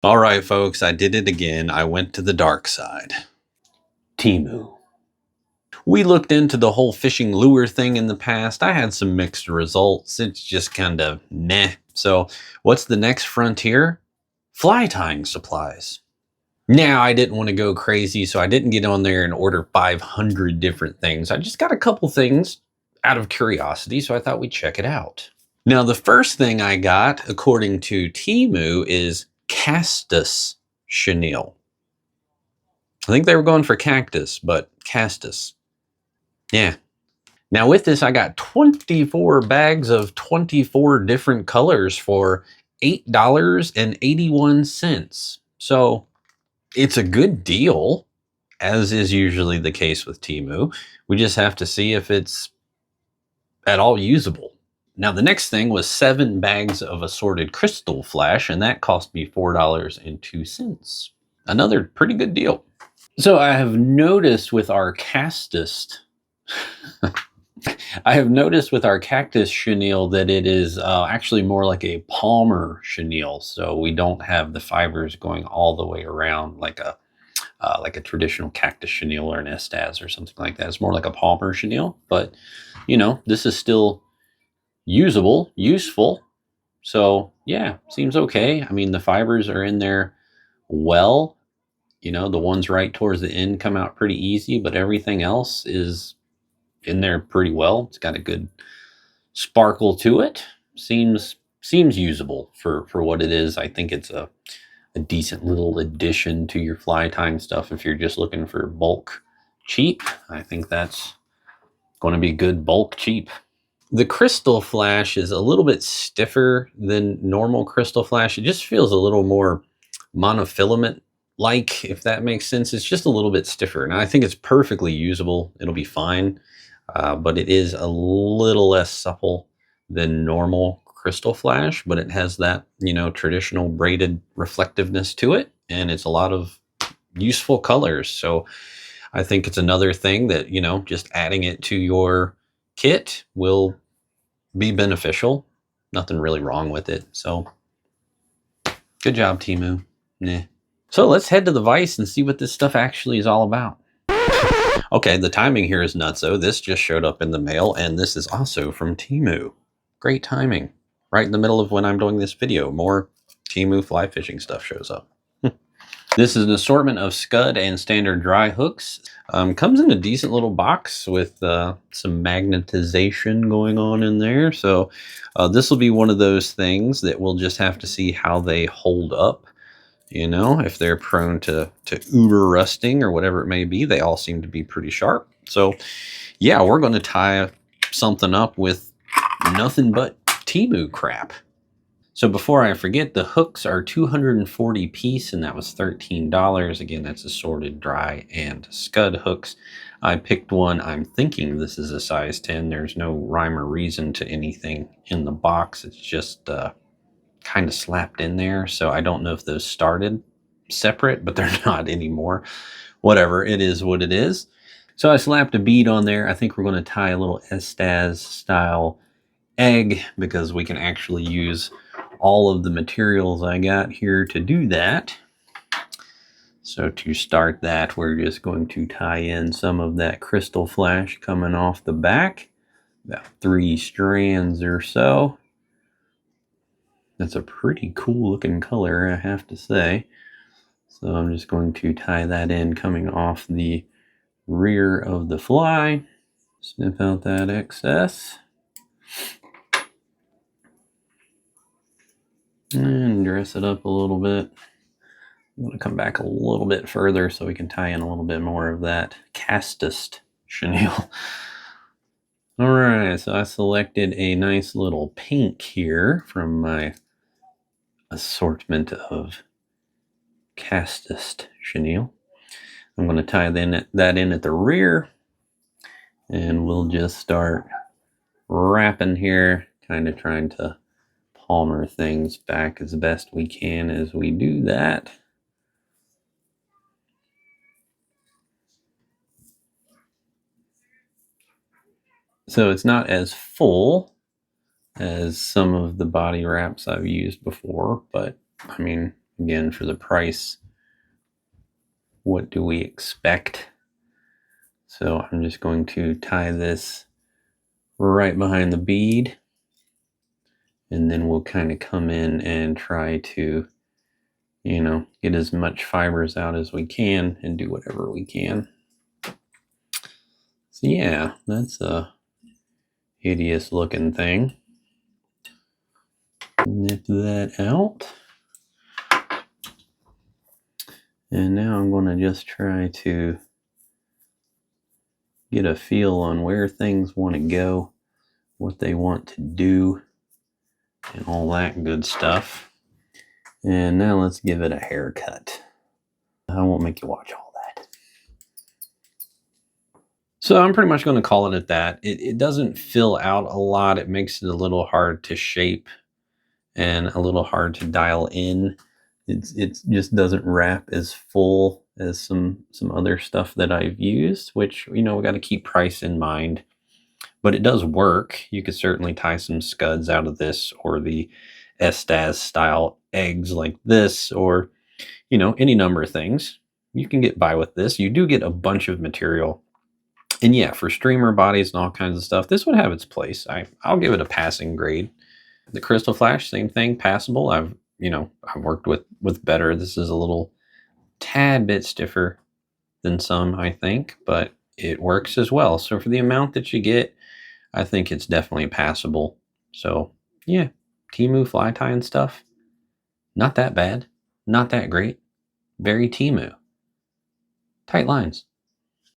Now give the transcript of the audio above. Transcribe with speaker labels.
Speaker 1: All right, folks, I did it again. I went to the dark side. Temu. We looked into the whole fishing lure thing in the past. I had some mixed results. It's just kind of meh. So, what's the next frontier? Fly tying supplies. Now, I didn't want to go crazy, so I didn't get on there and order 500 different things. I just got a couple things out of curiosity, so I thought we'd check it out. Now, the first thing I got, according to Temu, is Castus chenille. I think they were going for cactus, but castus. Yeah. Now with this, I got 24 bags of 24 different colors for $8.81. So it's a good deal, as is usually the case with Temu. We just have to see if it's at all usable. Now the next thing was 7 bags of assorted crystal flash, and that cost me $4.02. Another pretty good deal. So I have noticed with our castus, I have noticed with our cactus chenille that it is actually more like a palmer chenille. So we don't have the fibers going all the way around like a traditional cactus chenille or an estaz or something like that. It's more like a palmer chenille, but you know, this is still usable, useful. So yeah, seems okay. I mean, the fibers are in there well. You know, the ones right towards the end come out pretty easy, but everything else is in there pretty well. It's got a good sparkle to it. Seems usable for what it is. I think it's a decent little addition to your fly tying stuff if you're just looking for bulk cheap. I think that's going to be good bulk cheap. The crystal flash is a little bit stiffer than normal crystal flash. It just feels a little more monofilament like, if that makes sense. It's just a little bit stiffer, and I think it's perfectly usable. It'll be fine, but it is a little less supple than normal crystal flash, but it has that, you know, traditional braided reflectiveness to it, and it's a lot of useful colors. So I think it's another thing that, you know, just adding it to your kit will be beneficial. Nothing really wrong with it. So good job, Temu. Nah. So let's head to the Vice and see what this stuff actually is all about. Okay, the timing here is nutso. This just showed up in the mail, and this is also from Temu. Great timing. Right in the middle of when I'm doing this video, more Temu fly fishing stuff shows up. This is an assortment of scud and standard dry hooks. Comes in a decent little box with some magnetization going on in there. So this will be one of those things that we'll just have to see how they hold up. You know, if they're prone to uber rusting or whatever it may be. They all seem to be pretty sharp. So yeah, we're going to tie something up with nothing but Temu crap. So before I forget, the hooks are 240 piece, and that was $13. Again, that's assorted dry and scud hooks. I picked one. I'm thinking this is a size 10. There's no rhyme or reason to anything in the box. It's just kind of slapped in there. So I don't know if those started separate, but they're not anymore. Whatever, it is what it is. So I slapped a bead on there. I think we're going to tie a little Estaz style egg, because we can actually use all of the materials I got here to do that. So to start that, we're just going to tie in some of that crystal flash coming off the back, about 3 strands or so. That's a pretty cool looking color, I have to say. So I'm just going to tie that in coming off the rear of the fly. Snip out that excess. And dress it up a little bit. I'm going to come back a little bit further so we can tie in a little bit more of that castus chenille. All right, so I selected a nice little pink here from my assortment of castus chenille. I'm going to tie that in at the rear, and we'll just start wrapping here, kind of trying to palmer things back as best we can as we do that. So it's not as full as some of the body wraps I've used before, but I mean, again, for the price, what do we expect? So I'm just going to tie this right behind the bead, and then we'll kind of come in and try to, you know, get as much fibers out as we can and do whatever we can. So yeah, that's a hideous looking thing. Nip that out. And now I'm going to just try to get a feel on where things want to go, what they want to do, and all that good stuff. And now let's give it a haircut. I won't make you watch all that. So I'm pretty much going to call it at that. It doesn't fill out a lot. It makes it a little hard to shape and a little hard to dial in. It just doesn't wrap as full as some other stuff that I've used, which, you know, we got to keep price in mind. But it does work. You could certainly tie some scuds out of this, or the Estaz style eggs like this, or, you know, any number of things. You can get by with this. You do get a bunch of material. And yeah, for streamer bodies and all kinds of stuff, this would have its place. I'll give it a passing grade. The Crystal Flash, same thing, passable. I've worked with better. This is a little tad bit stiffer than some, I think, but it works as well. So for the amount that you get, I think it's definitely passable. So yeah, Temu fly tying stuff, not that bad, not that great. Very Temu. Tight lines.